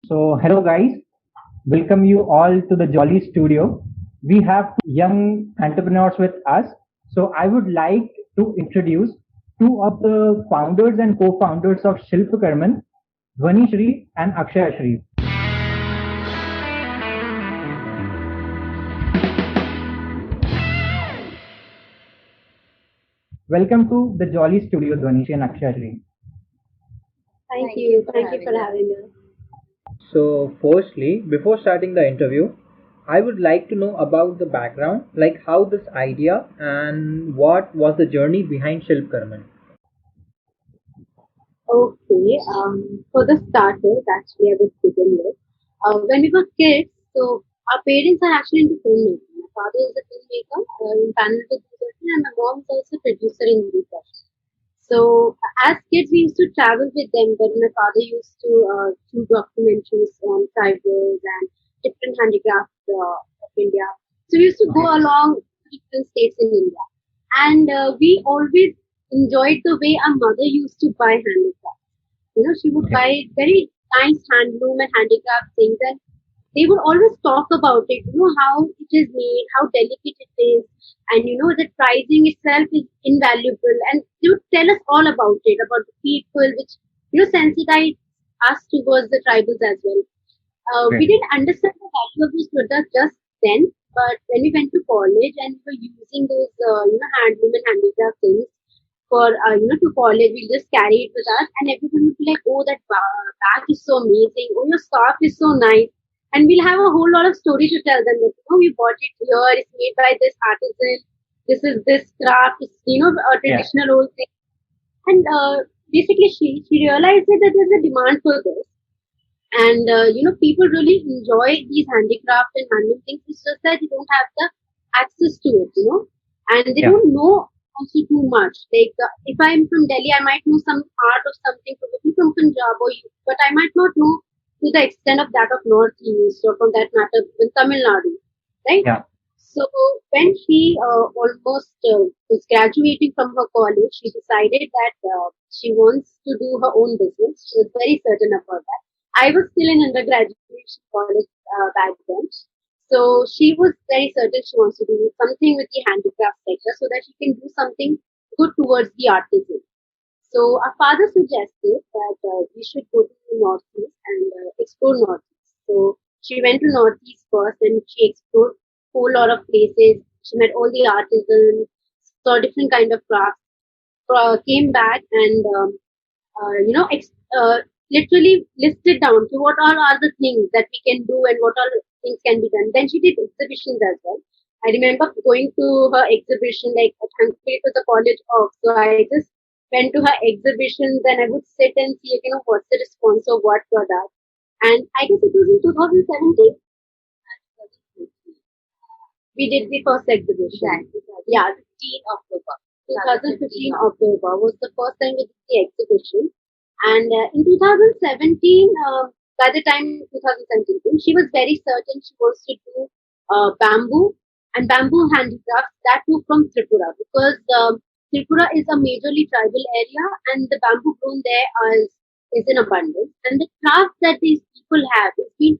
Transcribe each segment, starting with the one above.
So, hello guys, welcome you all to the Jolly Studio. We have two young entrepreneurs with us. So, I would like to introduce two of the founders and co-founders of Silpakarman, Dhwani Shri and Akshay Shri. Welcome to the Jolly Studio, Dhwani Shri and Akshay Shri. Thank you. Thank you for having us. So, firstly, before starting the interview, I would like to know about the background, like how this idea and what was the journey behind Silpakarman. Okay. For the starters, actually, I was begin with. When we were kids, so our parents are actually into filmmaking. My father is a filmmaker in panel producer, and my mom is also a producer in research. So as kids, we used to travel with them. But my father used to do documentaries on tribals and different handicrafts of India. So we used to go along different states in India, and we always enjoyed the way our mother used to buy handicrafts. She would buy very nice handloom and handicraft things, and they would always talk about it, how it is made, how delicate it is, and the pricing itself is invaluable. And they would tell us all about the people, which sensitized us towards the tribals as well. We didn't understand the value of those products just then, but when we went to college and we were using those, handloom and handicraft things for, to college, we just carry it with us, and everyone would be like, "Oh, that bag is so amazing! Oh, your scarf is so nice!" And we'll have a whole lot of stories to tell them that, we bought it here, it's made by this artisan, this is this craft, it's, a traditional old thing. And basically, she realized that there's a demand for this. And, people really enjoy these handicraft and handmade things. It's just that they don't have the access to it. And they don't know also too much. Like, if I'm from Delhi, I might know some art or something from Punjab or but I might not know to the extent of that of Northeast or from that matter in Tamil Nadu, right? Yeah. So when she almost was graduating from her college, she decided that she wants to do her own business. She was very certain about that. I was still in undergraduate college back then. So she was very certain she wants to do something with the handicraft sector so that she can do something good towards the artisan. So our father suggested that we should go to the Northeast and explore Northeast. So she went to Northeast first and she explored a whole lot of places. She met all the artisans, saw different kind of crafts, came back and literally listed down to what all are the things that we can do and what all things can be done. Then she did exhibitions as well. I remember going to her exhibition, like thankfully it was a college off, so I just went to her exhibitions and I would sit and see, what's the response of what product. And I guess it was in 2017. We did the first exhibition. Yeah, 15 October. 2015 October was the first time we did the exhibition. And in 2017, by the time 2017, she was very certain she wants to do bamboo and bamboo handicrafts, that too from Tripura, because Tripura is a majorly tribal area and the bamboo grown there is in abundance. And the craft that these people have has been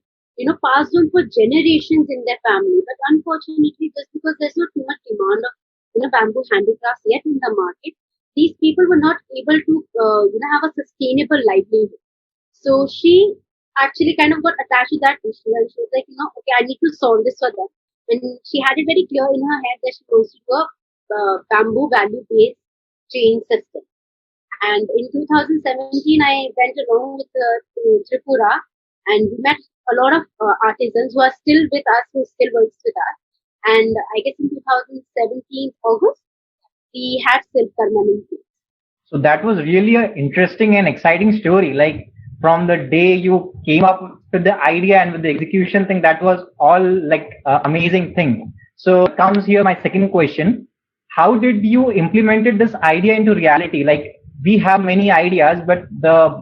passed on for generations in their family. But unfortunately, just because there's not too much demand of bamboo handicrafts yet in the market, these people were not able to have a sustainable livelihood. So she actually kind of got attached to that issue and she was like, okay, I need to solve this for them. And she had it very clear in her head that she wants to do a bamboo value-based chain system. And in 2017, I went along with Tripura and we met a lot of artisans who are still with us, who still works with us. And I guess in 2017 August, we had Silpakarman in place. So that was really an interesting and exciting story. Like from the day you came up with the idea and with the execution thing, that was all like amazing thing. So comes here my second question. How did you implemented this idea into reality? Like we have many ideas, but the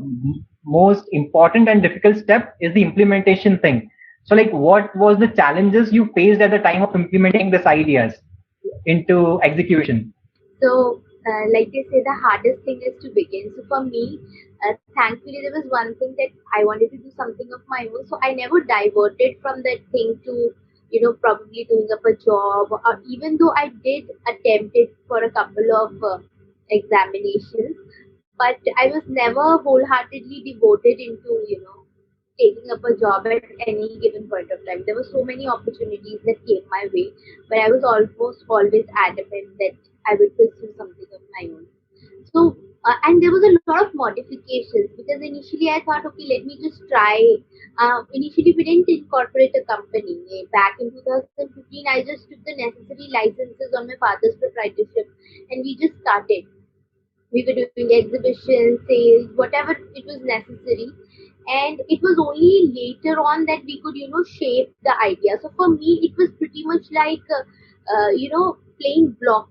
most important and difficult step is the implementation thing. So like what was the challenges you faced at the time of implementing these ideas into execution? So like they say, the hardest thing is to begin. So for me, thankfully, there was one thing that I wanted to do something of my own. So I never diverted from that thing to, probably doing up a job. Or even though I did attempt it for a couple of examinations, but I was never wholeheartedly devoted into, taking up a job at any given point of time. There were so many opportunities that came my way, but I was almost always adamant that I would pursue something of my own. So, and there was a lot of modifications because initially I thought, okay, let me just try. Initially, we didn't incorporate a company. Back in 2015, I just took the necessary licenses on my father's proprietorship and we just started. We were doing exhibitions, sales, whatever it was necessary. And it was only later on that we could, shape the idea. So for me, it was pretty much like, playing blocks.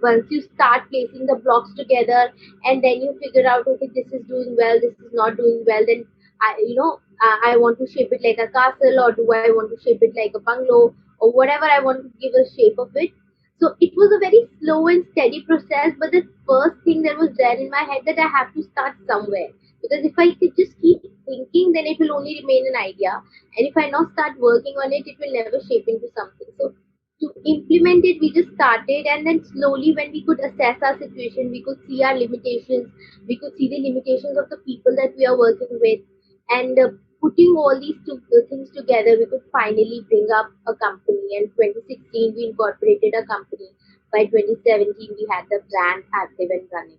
Once you start placing the blocks together and then you figure out, okay, this is doing well, this is not doing well, then I want to shape it like a castle, or do I want to shape it like a bungalow, or whatever I want to give a shape of it. So it was a very slow and steady process, but the first thing that was there in my head that I have to start somewhere. Because if I could just keep thinking, then it will only remain an idea. And if I not start working on it, it will never shape into something. So to implement it, we just started, and then slowly, when we could assess our situation, we could see our limitations, we could see the limitations of the people that we are working with, and putting all these two things together, we could finally bring up a company. And 2016, we incorporated a company. By 2017, we had the brand active and running.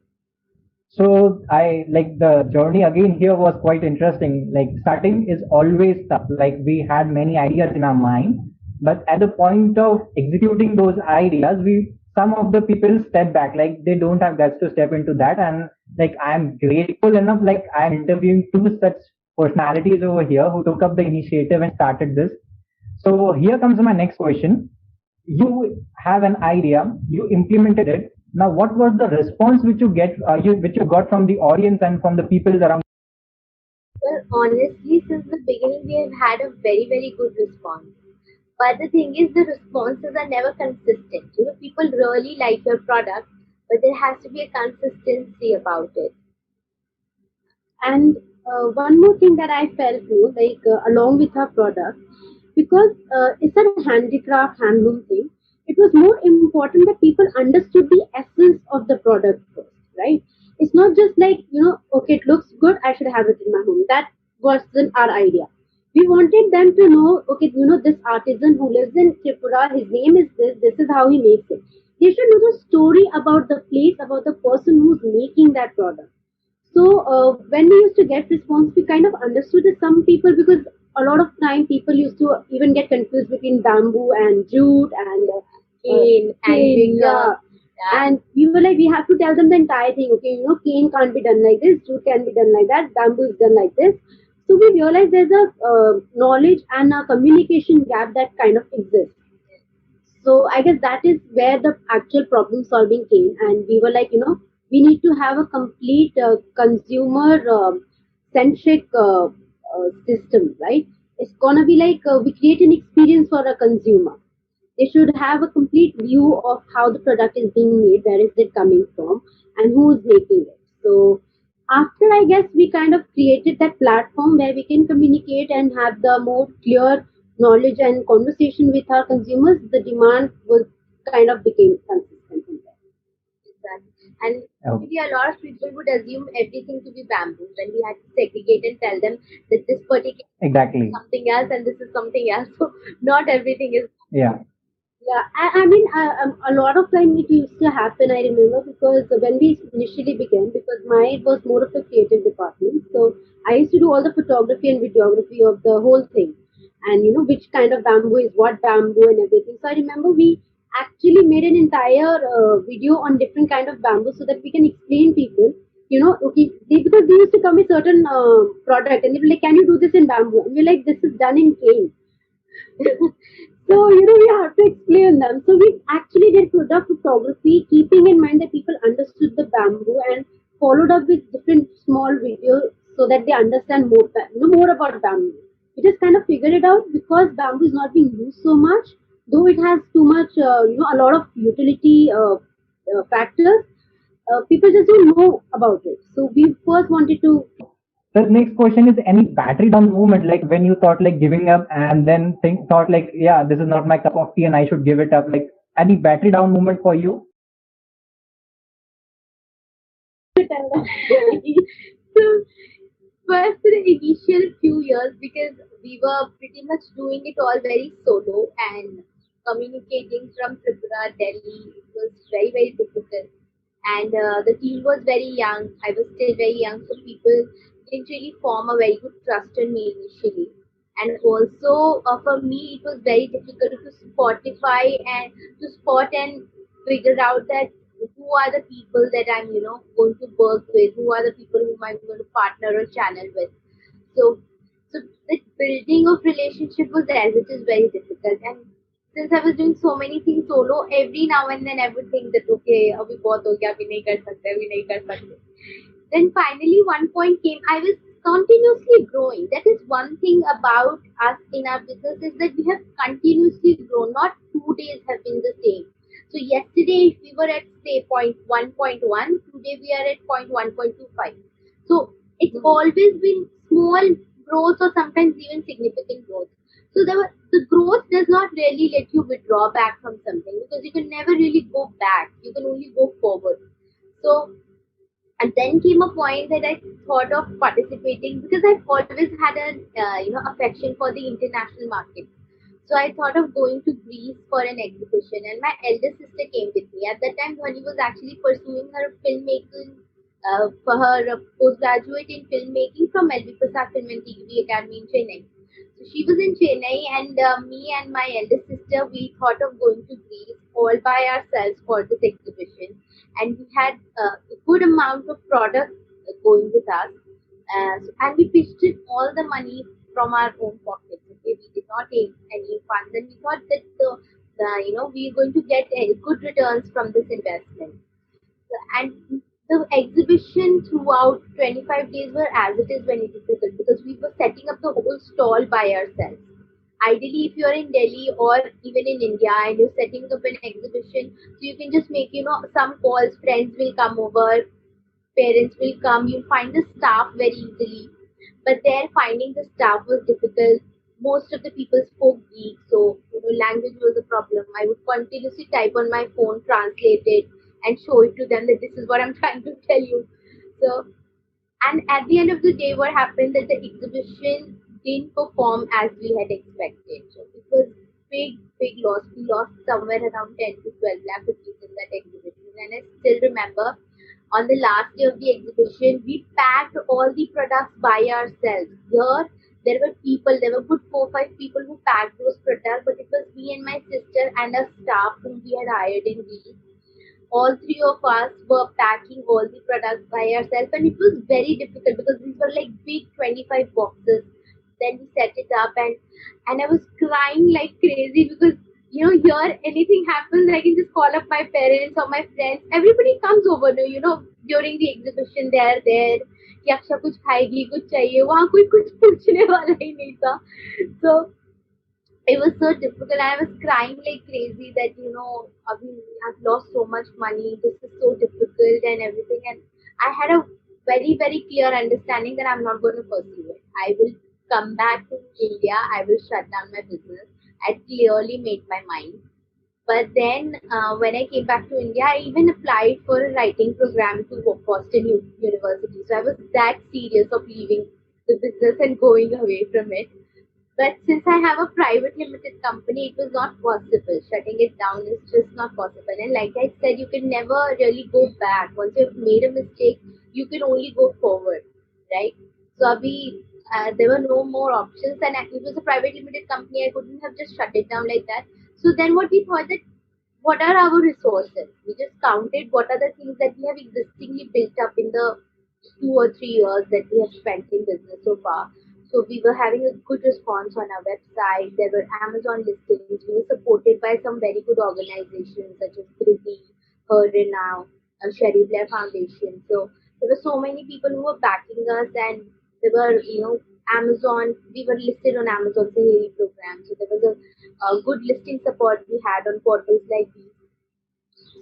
So I like the journey again here was quite interesting. Like starting is always tough. Like we had many ideas in our mind, but at the point of executing those ideas, we some of the people step back. Like they don't have guts to step into that. And like I'm grateful enough. Like I'm interviewing two such personalities over here who took up the initiative and started this. So here comes my next question. You have an idea, you implemented it. Now what was the response which you get which you got from the audience and from the people around? Well, honestly, since the beginning, we have had a very, very good response. But the thing is, the responses are never consistent. People really like your product, but there has to be a consistency about it. And one more thing that I felt too, like along with our product, because it's a handicraft handloom thing, it was more important that people understood the essence of the product first, right? It's not just like, okay, it looks good, I should have it in my home. That wasn't our idea. We wanted them to know, okay, this artisan who lives in Tripura, his name is this is how he makes it. They should know the story about the place, about the person who's making that product. So when we used to get response, we kind of understood that some people, because a lot of time people used to even get confused between bamboo and jute and cane, yeah. And we were like, we have to tell them the entire thing. Okay, cane can't be done like this, jute can be done like that, bamboo is done like this. So we realized there's a knowledge and a communication gap that kind of exists. So I guess that is where the actual problem solving came, and we were like, we need to have a complete consumer centric system, right? It's gonna be like we create an experience for a consumer. They should have a complete view of how the product is being made, where is it coming from, and who is making it. So after, I guess, we kind of created that platform where we can communicate and have the more clear knowledge and conversation with our consumers, the demand was kind of became consistent in there. Exactly. And Oh, maybe a lot of people would assume everything to be bamboo when we had to segregate and tell them that this particular is exactly. something else and this is something else. So not everything is. Yeah. Yeah, I mean, a lot of time it used to happen, I remember, because when we initially began, because mine was more of a creative department, so I used to do all the photography and videography of the whole thing, and which kind of bamboo is what bamboo and everything. So I remember we actually made an entire video on different kind of bamboo so that we can explain people, okay, because they used to come with certain product and they were like, can you do this in bamboo? And we're like, this is done in cane. So, we have to explain them. So, we actually did product photography, keeping in mind that people understood the bamboo and followed up with different small videos so that they understand more, more about bamboo. We just kind of figured it out because bamboo is not being used so much, though it has too much, a lot of utility. factors, people just don't know about it. So we first wanted to. The next question is any battery down moment, like when you thought like giving up and then thought like, yeah, this is not my cup of tea and I should give it up. Like any battery down moment for you? So first, for the initial few years, because we were pretty much doing it all very solo and communicating from Tripura, Delhi, it was very, very difficult. And the team was very young. I was still very young, so people didn't really form a very good trust in me initially. And also for me, it was very difficult to spotify and to spot and figure out that who are the people that I'm, going to work with, who are the people whom I'm going to partner or channel with. So, so the building of relationship with as it is very difficult. And since I was doing so many things solo, every now and then I would think that okay, abhi bahut ho gaya, abhi nahi kar sakte, abhi nahi kar sakte. Then finally one point came. I was continuously growing. That is one thing about us in our business is that we have continuously grown. Not 2 days have been the same. So yesterday we were at say point 1.1. Today we are at point 1.25. So it's always been small growth or sometimes even significant growth. So the growth does not really let you withdraw back from something because you can never really go back. You can only go forward. So and then came a point that I thought of participating because I've always had an affection for the international market. So I thought of going to Greece for an exhibition, and my elder sister came with me. At that time, Dhwani was actually pursuing her filmmaking for her postgraduate in filmmaking from LV Prasad Film and TV Academy in Chennai. So she was in Chennai, and me and my eldest sister, we thought of going to Greece all by ourselves for this exhibition. And we had a good amount of product going with us. And we pitched in all the money from our own pockets. Okay? We did not take any funds, and we thought that we are going to get good returns from this investment. And the exhibition throughout 25 days were as it is very difficult because we were setting up the whole stall by ourselves. Ideally, if you're in Delhi or even in India and you're setting up an exhibition, so you can just make, some calls, friends will come over, parents will come, you'll find the staff very easily. But there, finding the staff was difficult. Most of the people spoke Greek, so language was a problem. I would continuously type on my phone, translate it, and show it to them that this is what I'm trying to tell you. So, and at the end of the day, what happened that the exhibition didn't perform as we had expected. So it was big, big loss. We lost somewhere around 10 to 12 lakh rupees in that exhibition. And I still remember on the last day of the exhibition, we packed all the products by ourselves. Here, there were people, there were good 4 5 people who packed those products, but it was me and my sister and a staff whom we had hired in Greece. All three of us were packing all the products by ourselves, and it was very difficult because these were like big 25 boxes. Then we set it up, and I was crying like crazy because here anything happens, I can just call up my parents or my friends. Everybody comes over, during the exhibition. They are there कि अक्षा कुछ खाएगी कुछ चाहिए वहाँ कोई कुछ पूछने वाला ही नहीं था. So it was so difficult. I was crying like crazy that I've lost so much money. This is so difficult and everything. And I had a very very clear understanding that I'm not going to pursue it. I will come back to India. I will shut down my business. I clearly made my mind. But then when I came back to India, I even applied for a writing program to Boston University. So I was that serious of leaving the business and going away from it. But since I have a private limited company, it was not possible. Shutting it down is just not possible. And like I said, you can never really go back. Once you've made a mistake, you can only go forward, right? So there were no more options, and it was a private limited company. I couldn't have just shut it down like that. So then what we thought that what are our resources? We just counted what are the things that we have existingly built up in the 2 or 3 years that we have spent in business so far. So we were having a good response on our website. There were Amazon listings. We were supported by some very good organizations such as Priti, Her Renown, Sherry Blair Foundation. So there were so many people who were backing us, and there were, Amazon. We were listed on Amazon Saheli program. So there was a good listing support we had on portals like these.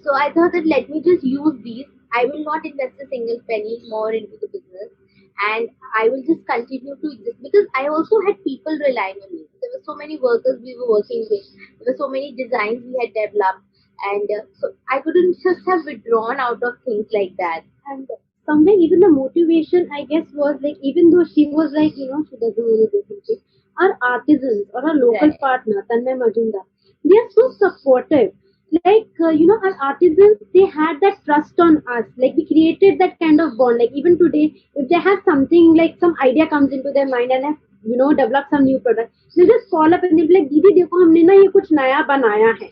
So I thought that let me just use these. I will not invest a single penny more into the business, and I will just continue to exist because I also had people relying on me. There were so many workers we were working with. There were so many designs we had developed, and so I couldn't just have withdrawn out of things like that. And somewhere even the motivation I guess was like, even though she was like, she doesn't want to do something, our artisans or our local Right. partner Tanmay Majumdar, they are so supportive. Like our artisans, they had that trust on us. Like we created that kind of bond. Like even today, if they have something, like some idea comes into their mind and have develop some new product, they just call up and they'll be like, "Didi, देखो हमने ना ये कुछ नया बनाया है."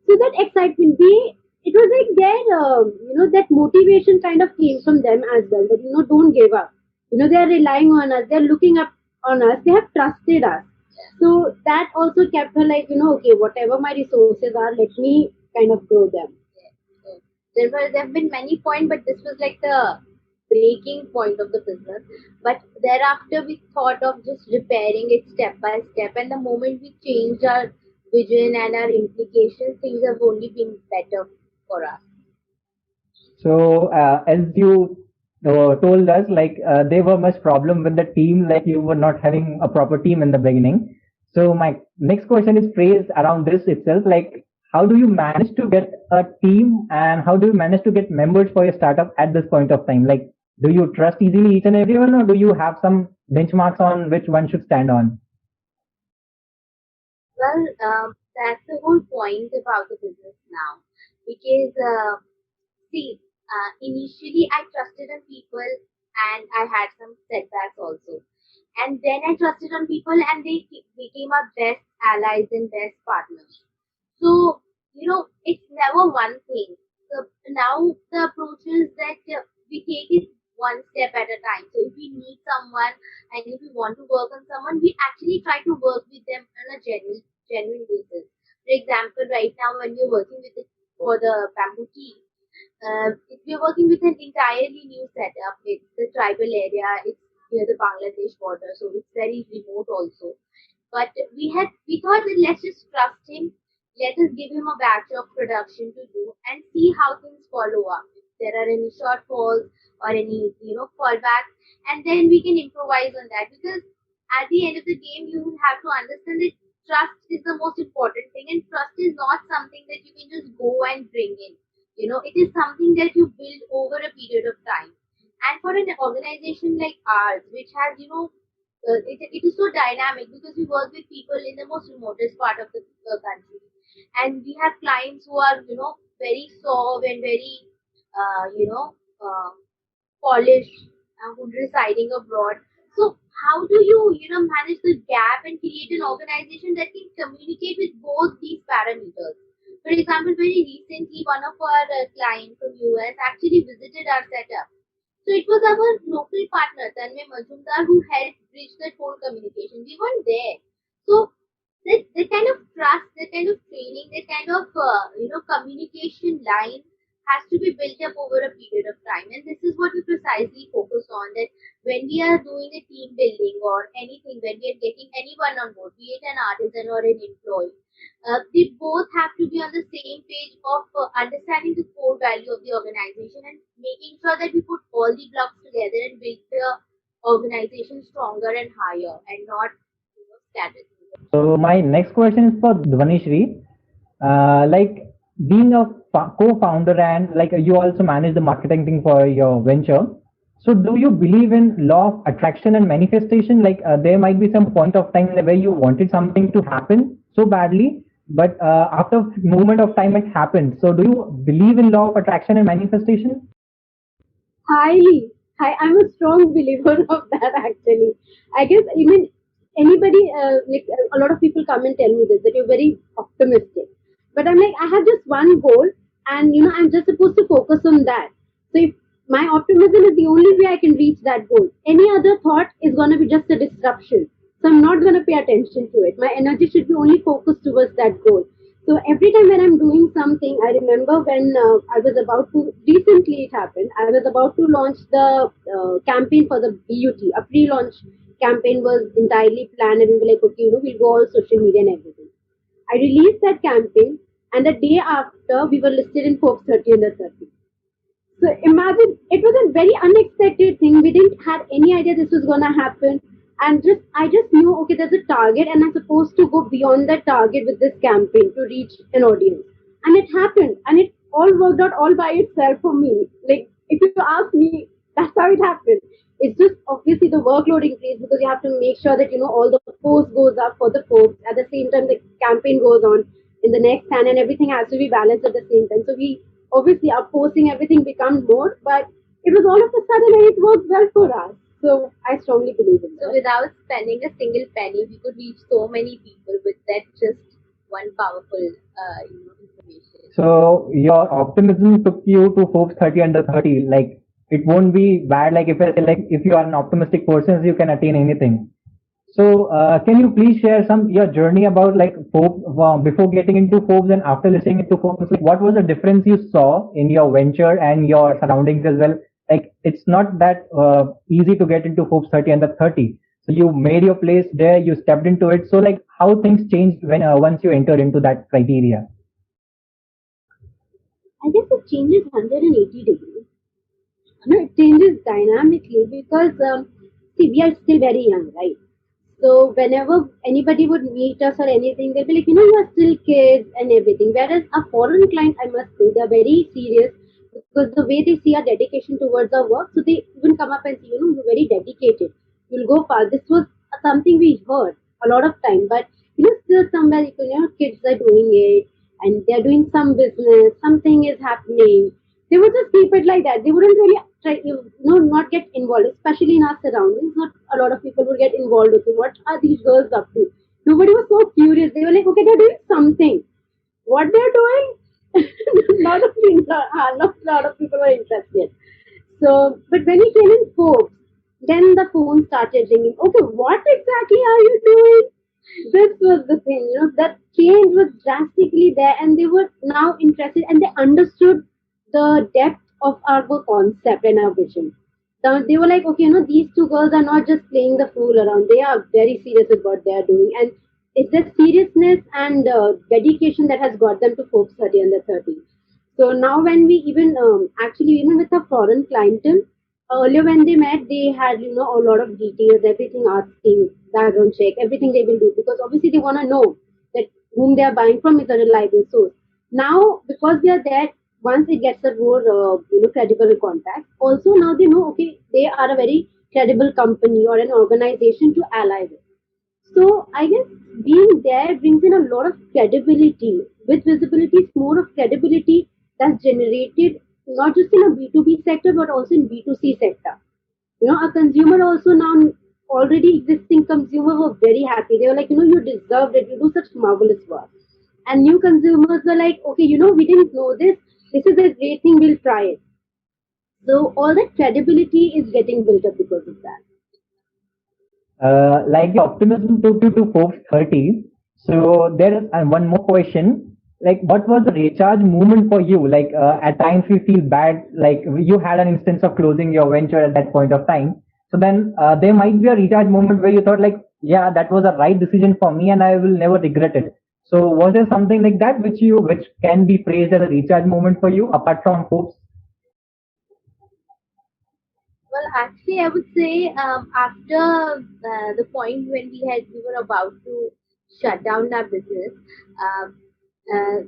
So that excitement, it was like their that motivation kind of came from them as well. That don't give up. They are relying on us. They're looking up on us. They have trusted us. So that also kept her like, okay, whatever my resources are, let me kind of grow them. So there have been many points, but this was like the breaking point of the business. But thereafter, we thought of just repairing it step by step. And the moment we changed our vision and our implications, things have only been better for us. So, as you told us, like there were much problem with the team, like you were not having a proper team in the beginning. So, my next question is phrased around this itself, like how do you manage to get a team and how do you manage to get members for your startup at this point of time? Like, do you trust easily each and everyone, or do you have some benchmarks on which one should stand on? Well, that's the whole point about the business now. Because, see, initially I trusted on people and I had some setbacks also. And then I trusted on people and they became our best allies and best partners. So, it's never one thing. So now the approach is that we take it one step at a time. So if we need someone and if we want to work on someone, we actually try to work with them on a genuine basis. For example, right now when we're working with it for the bamboo tea, if we're working with an entirely new setup, it's the tribal area, it's near the Bangladesh border, so it's very remote also. But we thought that let's just trust him, let us give him a batch of production to do and see how things follow up. If there are any shortfalls or any, fallbacks, and then we can improvise on that because at the end of the game you have to understand that trust is the most important thing and trust is not something that you can just go and bring in. It is something that you build over a period of time. And for an organization like ours, which has, it is so dynamic because we work with people in the most remotest part of the country. And we have clients who are, very soft and very, polished who are residing abroad. So how do you, manage the gap and create an organization that can communicate with both these parameters? For example, very recently, one of our clients from US actually visited our setup. So it was our local partner, Tanmay Majumdar, who helped bridge that whole communication. We weren't there. So that kind of trust, that kind of training, that kind of communication line has to be built up over a period of time. And this is what we precisely focus on. That when we are doing a team building or anything, when we are getting anyone on board, be it an artisan or an employee, they both have to be on the same page of understanding the core value of the organization and making sure that we put all the blocks together and build the organization stronger and higher and not scattered. So my next question is for Dvanishri. Like being a co-founder and like you also manage the marketing thing for your venture. So do you believe in law of attraction and manifestation? Like there might be some point of time where you wanted something to happen so badly, but after moment of time it happened. So do you believe in law of attraction and manifestation? Highly. I'm a strong believer of that actually. I guess even anybody, like a lot of people come and tell me this, that you're very optimistic. But I'm like, I have just one goal and I'm just supposed to focus on that. So if my optimism is the only way I can reach that goal, any other thought is going to be just a disruption. So I'm not going to pay attention to it. My energy should be only focused towards that goal. So every time when I'm doing something, I remember when I was about to, recently it happened, I was about to launch the campaign for the BeYouTea. A pre-launch campaign was entirely planned and we were like, okay, we'll go all social media and everything. I released that campaign And the day after, we were listed in Forbes 30 under 30. So imagine, it was a very unexpected thing. We didn't have any idea this was gonna happen, and just I just knew, okay, there's a target, and I'm supposed to go beyond that target with this campaign to reach an audience, and it happened, and it all worked out all by itself for me. Like if you ask me, that's how it happened. It's just obviously the workload increased because you have to make sure that all the post goes up for the Forbes. At the same time, the campaign goes on in the next hand, and everything has to be balanced at the same time. So we obviously our posting everything becomes more, but it was all of a sudden and it worked well for us. So I strongly believe in So that. without spending a single penny, we could reach so many people with that just one powerful, information. So your optimism took you to Forbes 30 under 30. Like it won't be bad. Like if I say like if you are an optimistic person, you can attain anything. So can you please share some your journey about like Forbes before getting into Forbes and after listening into Forbes? Like what was the difference you saw in your venture and your surroundings as well? Like it's not that easy to get into Forbes 30 under 30. So you made your place there, you stepped into it. So like how things changed when once you entered into that criteria? I guess it changes 180 degrees. No, it changes dynamically because see, we are still very young, right? So whenever anybody would meet us or anything, they'll be like, you are still kids and everything. Whereas a foreign client, I must say, they're very serious because the way they see our dedication towards our work, so they even come up and say, you're very dedicated. You'll go far. This was something we heard a lot of time, but still somewhere, kids are doing it and they're doing some business, something is happening. They would just keep it like that. They wouldn't really try, not get involved, especially in our surroundings. Not a lot of people would get involved with what are these girls up to. Nobody was so curious. They were like, okay, they're doing something. What they're doing, lot of people were interested. So, but when he came in Forbes, then the phone started ringing. Okay, what exactly are you doing? This was the thing, that change was drastically there, and they were now interested and they understood the depth of our concept and our vision. They were like, okay, these two girls are not just playing the fool around, they are very serious with what they are doing. And it's the seriousness and dedication that has got them to Forbes 30 under 30. So now when we even actually even with a foreign clientele, earlier when they met, they had a lot of details, everything asking, background check, everything they will do because obviously they want to know that whom they are buying from is a reliable source. Now because we are there, once it gets a more credible contact, also now they know okay they are a very credible company or an organization to ally with. So I guess being there brings in a lot of credibility. With visibility, it's more of credibility that's generated not just in a B2B sector but also in B2C sector. A consumer also now already existing consumer were very happy. They were like, you deserved it. You do such marvelous work. And new consumers were like, okay, we didn't know this. This is a great thing. We'll try it. So all that credibility is getting built up because of that. Like the optimism took you to Forbes 30. So there is one more question. Like, what was the recharge moment for you? Like, at times we feel bad. Like, you had an instance of closing your venture at that point of time. So then there might be a recharge moment where you thought, like, yeah, that was a right decision for me, and I will never regret it. So was there something like that which can be praised as a recharge moment for you apart from Forbes? Well, actually, I would say after the point when we were about to shut down our business, um, uh,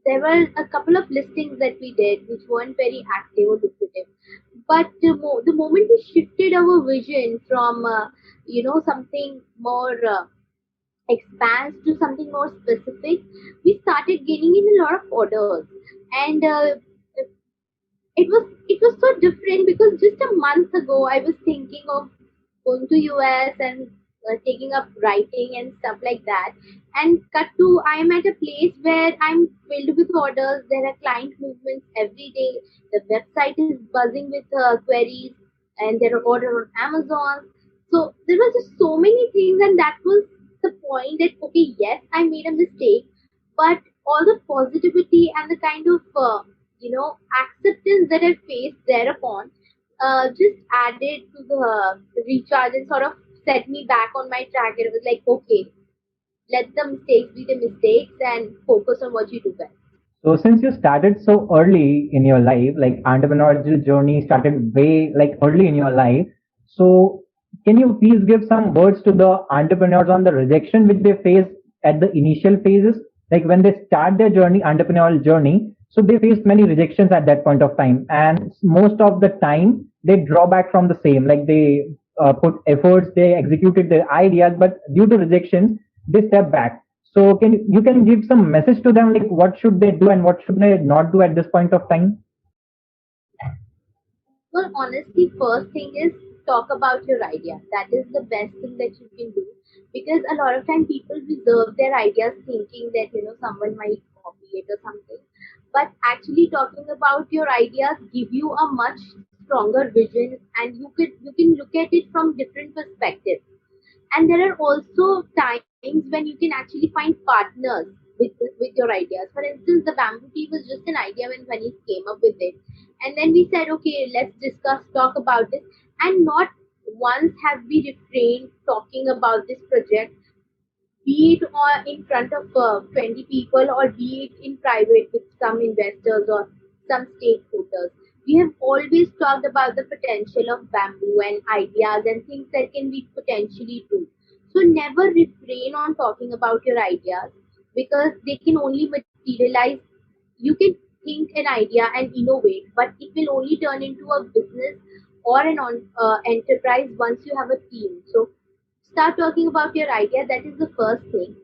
there were a couple of listings that we did which weren't very active or lucrative. But the moment we shifted our vision from something more expands to something more specific, we started gaining in a lot of orders, and it was so different because just a month ago I was thinking of going to US and taking up writing and stuff like that. And cut to I am at a place where I'm filled with orders. There are client movements every day. The website is buzzing with queries, and there are orders on Amazon. So there was just so many things, and that was the point that okay, yes, I made a mistake, but all the positivity and the kind of acceptance that I faced thereupon just added to the recharge and sort of set me back on my track. It was like, okay, let the mistakes be the mistakes and focus on what you do best. So since you started so early in your life, like entrepreneurial journey started way like early in your life. So can you please give some words to the entrepreneurs on the rejection which they face at the initial phases? Like when they start their journey, entrepreneurial journey, so they faced many rejections at that point of time, and most of the time they draw back from the same. Like they put efforts, they executed their ideas, but due to rejections, they step back. So can you can give some message to them, like what should they do and what should they not do at this point of time? Well, honestly, first thing is talk about your idea. That is the best thing that you can do, because a lot of time people reserve their ideas thinking that someone might copy it or something. But actually, talking about your ideas give you a much stronger vision, and you can look at it from different perspectives. And there are also times when you can actually find partners with your ideas. For instance, the bamboo tea was just an idea when Manish came up with it, and then we said, okay, let's discuss, talk about this, and not once have we refrained talking about this project, be it or in front of 20 people or be it in private with some investors or some stakeholders. We have always talked about the potential of bamboo and ideas and things that can be potentially true. So never refrain on talking about your ideas, because they can only materialize. You can think an idea and innovate, but it will only turn into a business or an enterprise once you have a team. So start talking about your idea. That is the first thing.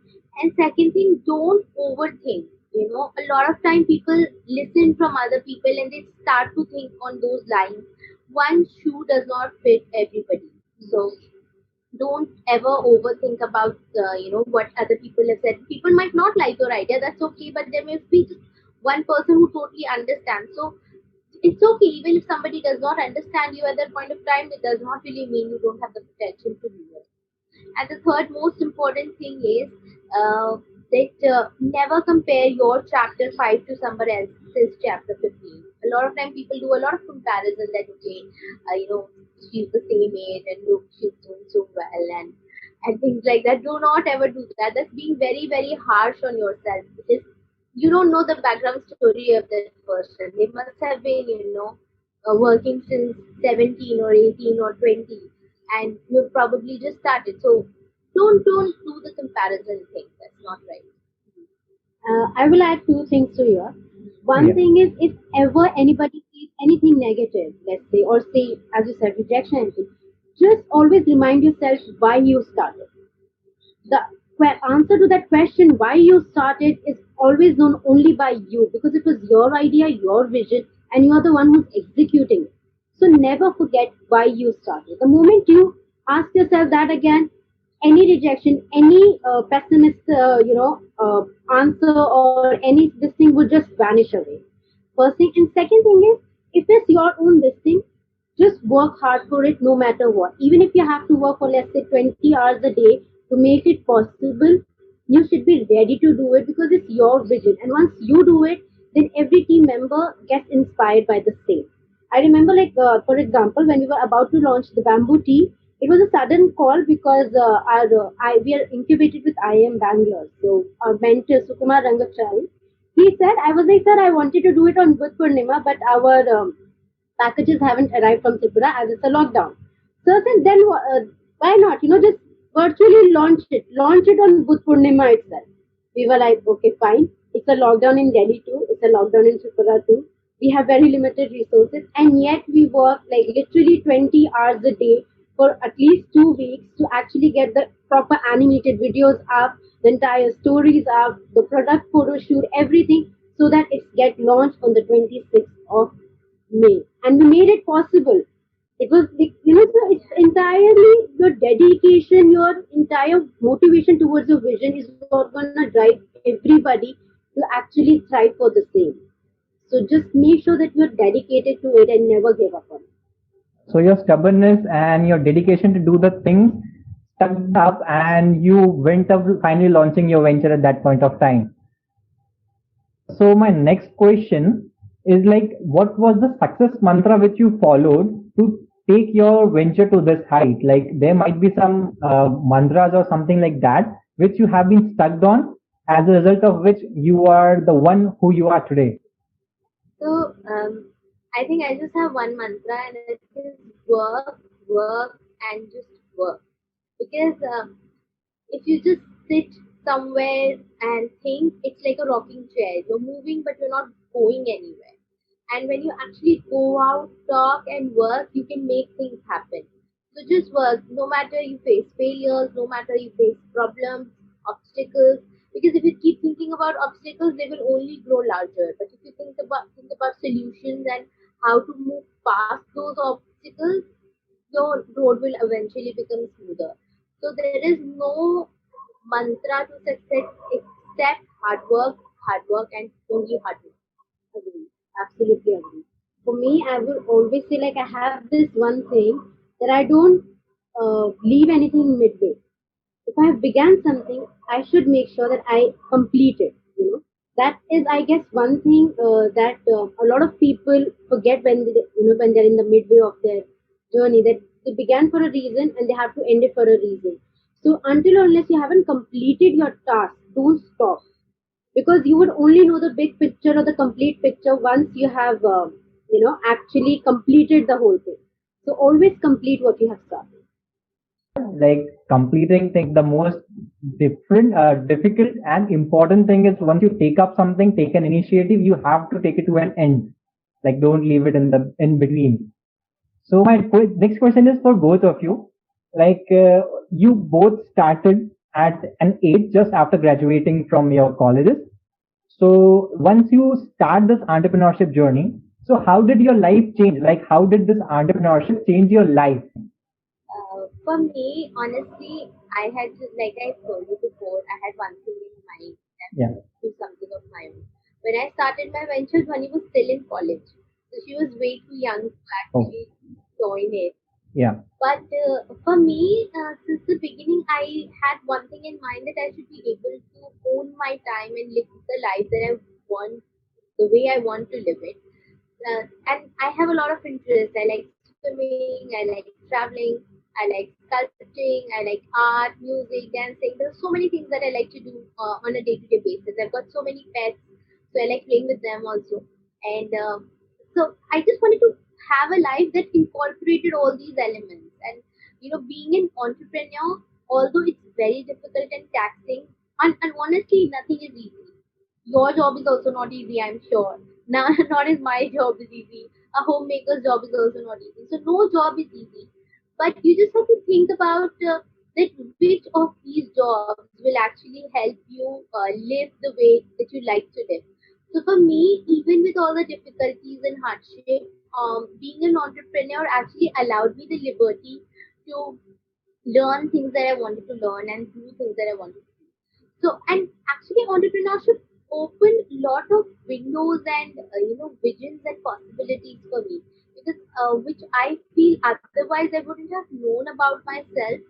And second thing, don't overthink. A lot of time people listen from other people and they start to think on those lines. One shoe does not fit everybody. So don't ever overthink about what other people have said. People might not like your idea, that's okay, but there may be just one person who totally understands. So it's okay, even if somebody does not understand you at that point of time, it does not really mean you don't have the potential to do it. And the third most important thing is that never compare your chapter 5 to somebody else's chapter 15. A lot of time people do a lot of comparison that, okay, she's the same age and look, she's doing so well, and things like that. Do not ever do that. That's being very, very harsh on yourself, because you don't know the background story of that person. They must have been, working since 17 or 18 or 20, and you've probably just started. So don't do the comparison thing. That's not right. I will add two things to here. One Yeah. thing is, if ever anybody sees anything negative, let's say, or say, as you said, rejection, anything, just always remind yourself why you started. The answer to that question, why you started, is always known only by you, because it was your idea, your vision, and you are the one who's executing it. So never forget why you started. The moment you ask yourself that again, any rejection, any pessimist, answer or any this thing would just vanish away. First thing, and second thing is, if it's your own this thing, just work hard for it no matter what. Even if you have to work for, let's say, 20 hours a day to make it possible, you should be ready to do it, because it's your vision. And once you do it, then every team member gets inspired by the same. I remember, like, for example, when we were about to launch the bamboo tea, it was a sudden call because we are incubated with IIM Bangalore. So our mentor, Sukumar Rangachari, he said, I was like, sir, I wanted to do it on Buddha Purnima, but our packages haven't arrived from Tripura as it's a lockdown. So I said, then why not? Just virtually launch it on Buddha Purnima itself. We were like, okay, fine. It's a lockdown in Delhi too. It's a lockdown in Tripura too. We have very limited resources, and yet we work like literally 20 hours a day for at least 2 weeks to actually get the proper animated videos up, the entire stories up, the product photo shoot, everything, so that it get launched on the 26th of May. And we made it possible. It was like, so it's entirely your dedication, your entire motivation towards your vision is what gonna drive everybody to actually thrive for the same. So just make sure that you're dedicated to it and never give up on it. So your stubbornness and your dedication to do the things stuck up, and you went up to finally launching your venture at that point of time. So my next question is like, what was the success mantra which you followed to take your venture to this height? Like there might be some mantras or something like that which you have been stuck on, as a result of which you are the one who you are today? So I think I just have one mantra, and it is work, work, and just work. Because if you just sit somewhere and think, it's like a rocking chair. You're moving, but you're not going anywhere. And when you actually go out, talk, and work, you can make things happen. So just work, no matter you face failures, no matter you face problems, obstacles. Because if you keep thinking about obstacles, they will only grow larger. But if you think about solutions and how to move past those obstacles, your road will eventually become smoother. So there is no mantra to success except hard work, and only hard work. Agree. Absolutely agree. For me, I would always say like I have this one thing that I don't leave anything midway. If I have began something, I should make sure that I complete it. That is, I guess, one thing that a lot of people forget when when they're in the midway of their journey, that they began for a reason and they have to end it for a reason. So until or unless you haven't completed your task, don't stop, because you would only know the big picture or the complete picture once you have actually completed the whole thing. So always complete what you have started. Like completing things, the most difficult and important thing is once you take up something, take an initiative, you have to take it to an end. Like don't leave it in the in between. So my next question is for both of you. Like you both started at an age just after graduating from your colleges. So once you start this entrepreneurship journey, so how did your life change? Like how did this entrepreneurship change your life? For me, honestly, I had to, like I told you before, I had one thing in mind, that Yeah. do something of my own. When I started my venture, Dhwani was still in college. So she was way too young to Oh, actually join it. yeah. But for me, since the beginning, I had one thing in mind, that I should be able to own my time and live the life that I want, the way I want to live it. And I have a lot of interests. I like swimming, I like traveling, I like sculpting, I like art, music, dancing. There are so many things that I like to do on a day-to-day basis. I've got so many pets, so I like playing with them also. And so I just wanted to have a life that incorporated all these elements. And being an entrepreneur, although it's very difficult and taxing, and honestly, nothing is easy. Your job is also not easy, I'm sure. Now, not as my job is easy. A homemaker's job is also not easy. So no job is easy. But you just have to think about that which of these jobs will actually help you live the way that you like to live. So for me, even with all the difficulties and hardship, being an entrepreneur actually allowed me the liberty to learn things that I wanted to learn and do things that I wanted to do. So, and actually, entrepreneurship opened a lot of windows and visions and possibilities for me, because which I feel otherwise I wouldn't have known about myself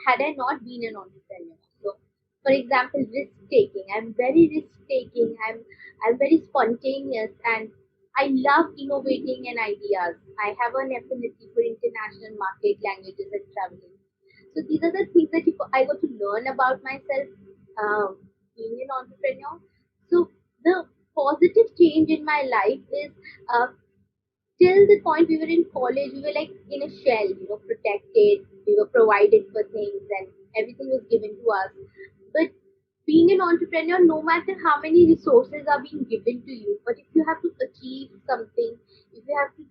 had I not been an entrepreneur. So, for example, risk taking. I'm very risk taking. I'm very spontaneous, and I love innovating and ideas. I have an affinity for international market, languages, and traveling. So these are the things that I got to learn about myself being an entrepreneur. So the positive change in my life is uh, till the point we were in college, we were like in a shell, protected. We were provided for things, and everything was given to us. But being an entrepreneur, no matter how many resources are being given to you, but if you have to achieve something, if you have to,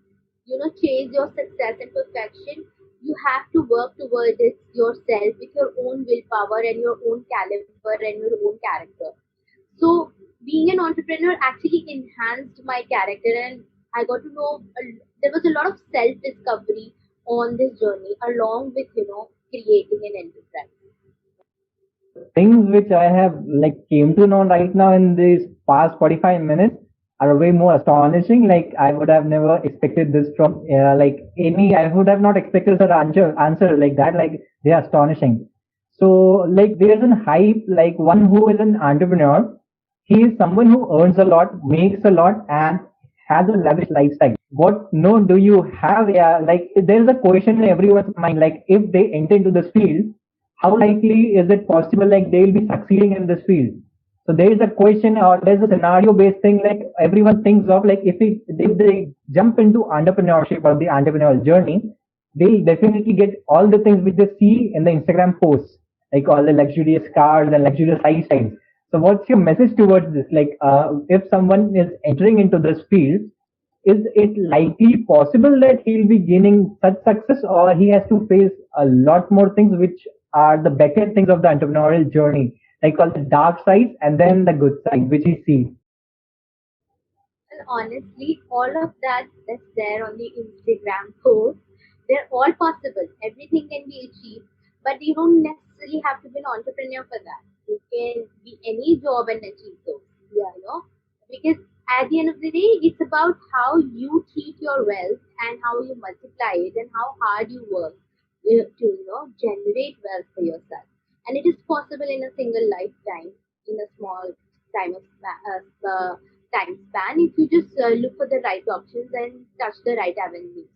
chase your success and perfection, you have to work towards it yourself with your own willpower and your own caliber and your own character. So being an entrepreneur actually enhanced my character, and I got to know there was a lot of self discovery on this journey, along with creating an enterprise. Things which I have like came to know right now in these past 45 minutes are way more astonishing. Like I would have never expected this from like any. I would have not expected that answer like that. Like they are astonishing. So like there's an hype. Like one who is an entrepreneur, he is someone who earns a lot, makes a lot, and has a lavish lifestyle. What no do you have? Yeah, like there's a question in everyone's mind. Like if they enter into this field, how likely is it possible like they'll be succeeding in this field? So there is a question or there's a scenario based thing like everyone thinks of like if they jump into entrepreneurship or the entrepreneurial journey, they'll definitely get all the things which they see in the Instagram posts, like all the luxurious cars and luxurious lifestyles. So what's your message towards this? Like if someone is entering into this field, is it likely possible that he'll be gaining such success, or he has to face a lot more things which are the better things of the entrepreneurial journey, like all the dark sides and then the good side which he sees? And honestly, all of that that's there on the Instagram post, they're all possible. Everything can be achieved, but you don't necessarily have to be an entrepreneur for that. You can be any job and achieve those. Yeah, because at the end of the day, it's about how you treat your wealth and how you multiply it and how hard you work to generate wealth for yourself. And it is possible in a single lifetime, in a small time of time span, if you just look for the right options and touch the right avenues.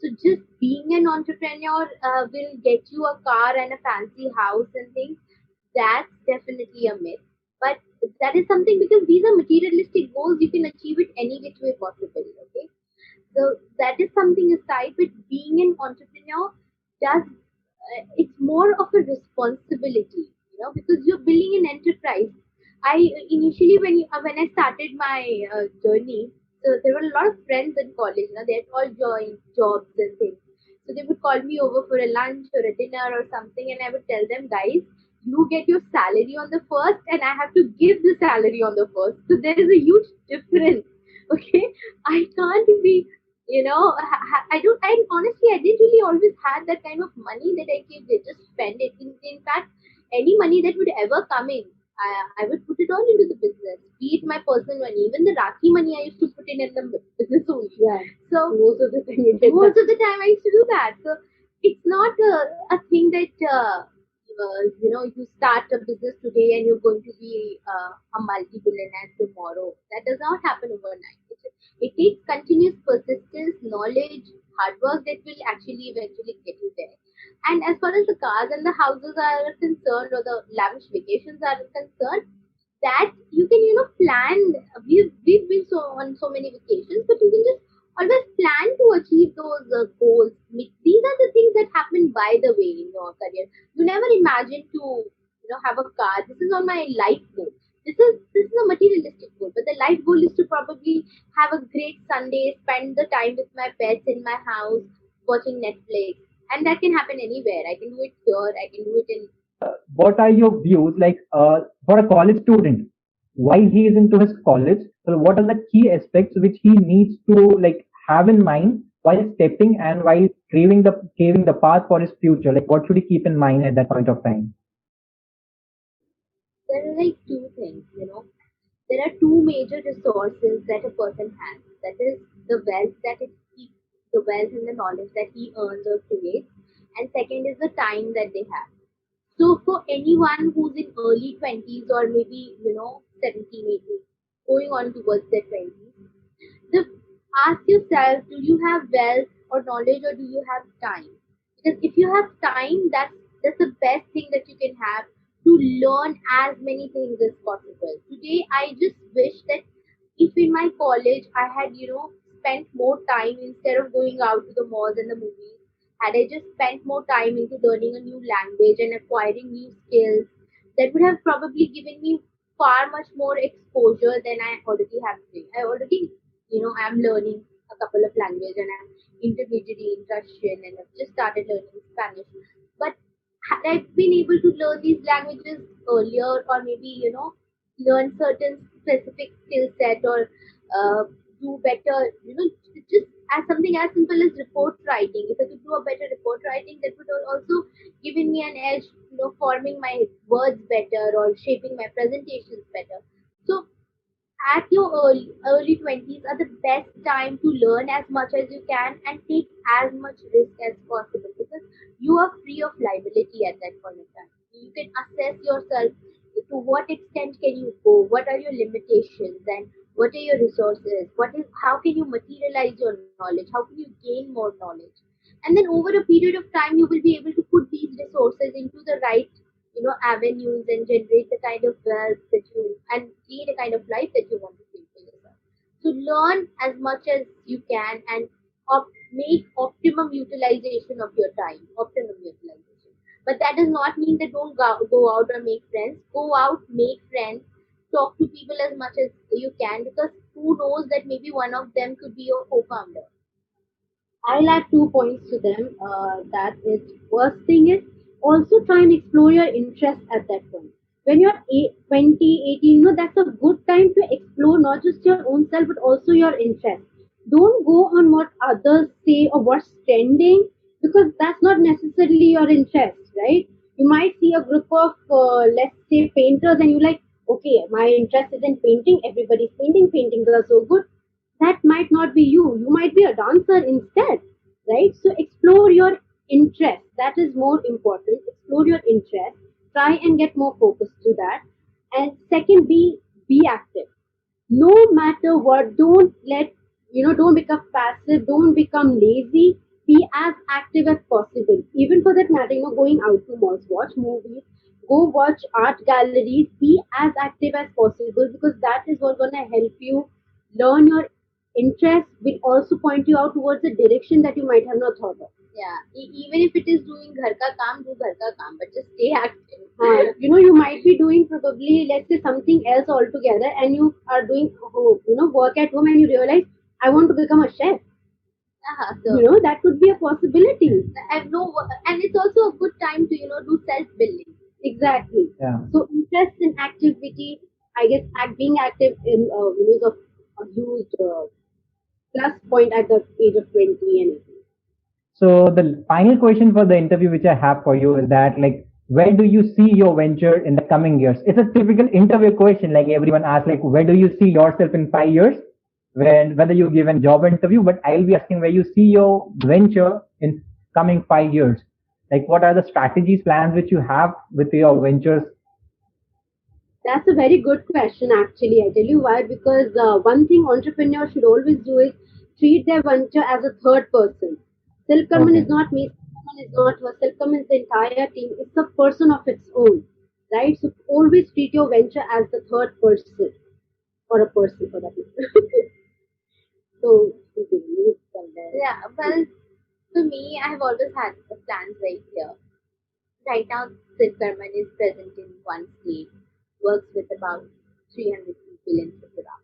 So just being an entrepreneur will get you a car and a fancy house and things. That's definitely a myth. But that is something, because these are materialistic goals, you can achieve it any which way possible. Okay, so that is something aside. But being an entrepreneur does it's more of a responsibility, because you're building an enterprise. I initially when I started my journey, so there were a lot of friends in college. They had all joined jobs and things. So they would call me over for a lunch or a dinner or something, and I would tell them, guys, you get your salary on the first, and I have to give the salary on the first. So there is a huge difference. Okay, I can't be, I don't. I honestly, I didn't really always had that kind of money that I could just spend it. In fact, any money that would ever come in, I would put it all into the business. Be it my personal money, even the Rakhi money I used to put in the business only. Yeah. So most of the time, most of the time I used to do that. So it's not a thing that you start a business today and you're going to be a multi-billionaire tomorrow. That does not happen overnight. It takes continuous persistence, knowledge, hard work that will actually eventually get you there. And as far as the cars and the houses are concerned, or the lavish vacations are concerned, that you can plan. We've been on so many vacations, but you can just always plan to achieve those goals. These are the things that happen by the way in your career. You never imagine to have a car. This is on my life goal. This is a materialistic goal, but the life goal is to probably have a great Sunday, spend the time with my pets in my house, watching Netflix, and that can happen anywhere. I can do it here. I can do it in. What are your views like for a college student while he is into his college? So what are the key aspects which he needs to like have in mind while stepping and while craving the path for his future? Like what should he keep in mind at that point of time? There are like two things. There are two major resources that a person has. That is the wealth the wealth and the knowledge that he earns or creates, and second is the time that they have. So for anyone who's in early 20s, or maybe 17, 18, going on towards their 20s, the ask yourself, do you have wealth or knowledge, or do you have time? Because if you have time, that's the best thing that you can have to learn as many things as possible. Today I just wish that if in my college I had spent more time, instead of going out to the malls and the movies, had I just spent more time into learning a new language and acquiring new skills, that would have probably given me far much more exposure than I already have today. I already, I'm learning a couple of languages, and I'm intermediate in Russian, and I've just started learning Spanish. But had I been able to learn these languages earlier, or maybe, learn certain specific skill set, or do better, just as something as simple as report writing. If I could do a better report writing, that would also given me an edge, forming my words better or shaping my presentations better. So at your early 20s are the best time to learn as much as you can and take as much risk as possible, because you are free of liability at that point in time. You can assess yourself to what extent can you go, what are your limitations, and what are your resources, how can you materialize your knowledge, how can you gain more knowledge. And then over a period of time, you will be able to put these resources into the right, avenues and generate the kind of wealth that you and create a kind of life that you want to create for yourself. So learn as much as you can and make optimum utilization of your time, optimum utilization. But that does not mean that don't go out or make friends. Go out, make friends, talk to people as much as you can, because who knows that maybe one of them could be your co-founder. I'll add 2 points to them. That is, first thing is also try and explore your interest at that point. When you're 20, 18, that's a good time to explore not just your own self but also your interest. Don't go on what others say or what's trending, because that's not necessarily your interest, right? You might see a group of, let's say, painters, and you like, okay, my interest is in painting. Everybody's painting. Paintings are so good. That might not be you. You might be a dancer instead, right? So explore your interest. That is more important. Explore your interest. Try and get more focus to that. And second, be active. No matter what, don't become passive, don't become lazy. Be as active as possible. Even for that matter, going out to malls, watch movies, go watch art galleries. Be as active as possible, because that is what's gonna help you learn your interest, will also point you out towards a direction that you might have not thought of. Yeah, even if it is doing ghar ka kaam, do ghar ka kaam, but just stay active. You might be doing probably, let's say, something else altogether, and you are doing, work at home, and you realize, I want to become a chef. So That could be a possibility. and it's also a good time to do self building. Exactly. Yeah. So interest in activity, I guess, being active in is a huge plus point at the age of 20 and 18. So the final question for the interview which I have for you is that, like, where do you see your venture in the coming years? It's a typical interview question. Like everyone asks, like, where do you see yourself in 5 years? Whether you give a job interview, but I'll be asking where you see your venture in coming 5 years. Like, what are the strategies, plans which you have with your ventures? That's a very good question, actually. I tell you why. Because one thing entrepreneurs should always do is treat their venture as a third person. Silkaman Okay. is not me, Silkaman is not her, Silkaman is the entire team. It's a person of its own, right? So always treat your venture as the third person, or a person for that matter. So, Yeah, well, to me, I have always had the plans right here. Right now, Silpakarman is present in one state, works with about 300 people in Tripura.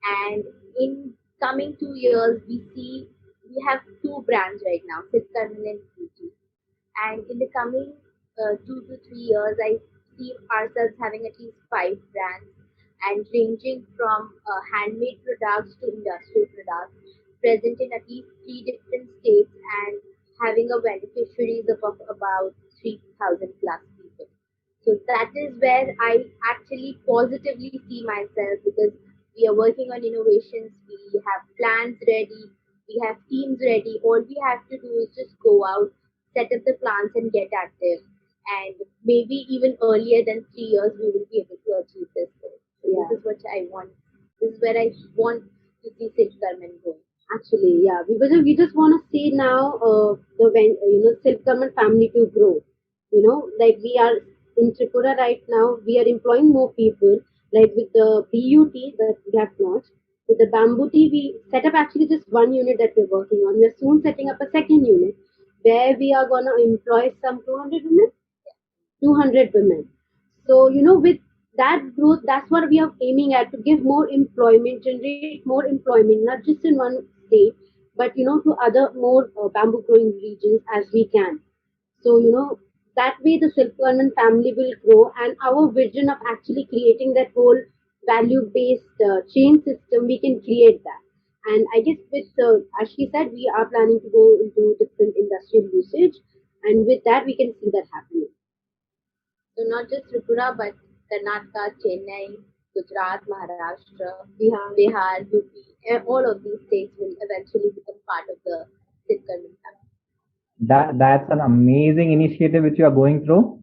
And in coming 2 years, we have two brands right now, Silpakarman and BeYouTea. And in the coming 2 to 3 years, I see ourselves having at least five brands, and ranging from handmade products to industrial products, present in at least three different states and having a beneficiaries of about 3,000 plus people. So that is where I actually positively see myself, because we are working on innovations, we have plans ready, we have teams ready. All we have to do is just go out, set up the plans, and get active. And maybe even earlier than 3 years, we will be able to achieve this goal. So Yeah. this is what I want. This is where I want to see Silpakarman go. actually, yeah, we just want to see now Silkaman family to grow. Like we are in Tripura right now, we are employing more people. Like with the BUT that we have launched, with the bamboo tea, we set up actually just one unit that we're working on. We're soon setting up a second unit where we are gonna employ some 200 women. 200 women. So, with that growth, that's what we are aiming at, to give more employment, generate more employment, not just in one state, but, to other more bamboo growing regions as we can. So, that way the Silpakarman family will grow, and our vision of actually creating that whole value based chain system, we can create that. And I guess with, as she said, we are planning to go into different industrial usage, and with that, we can see that happening. So not just Tripura, but Karnataka, Chennai, Gujarat, Maharashtra, Bihar. Bihar, UP, all of these states will eventually become part of the Silpakarman family. That's an amazing initiative which you are going through.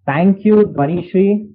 Thank you, Dwanishri,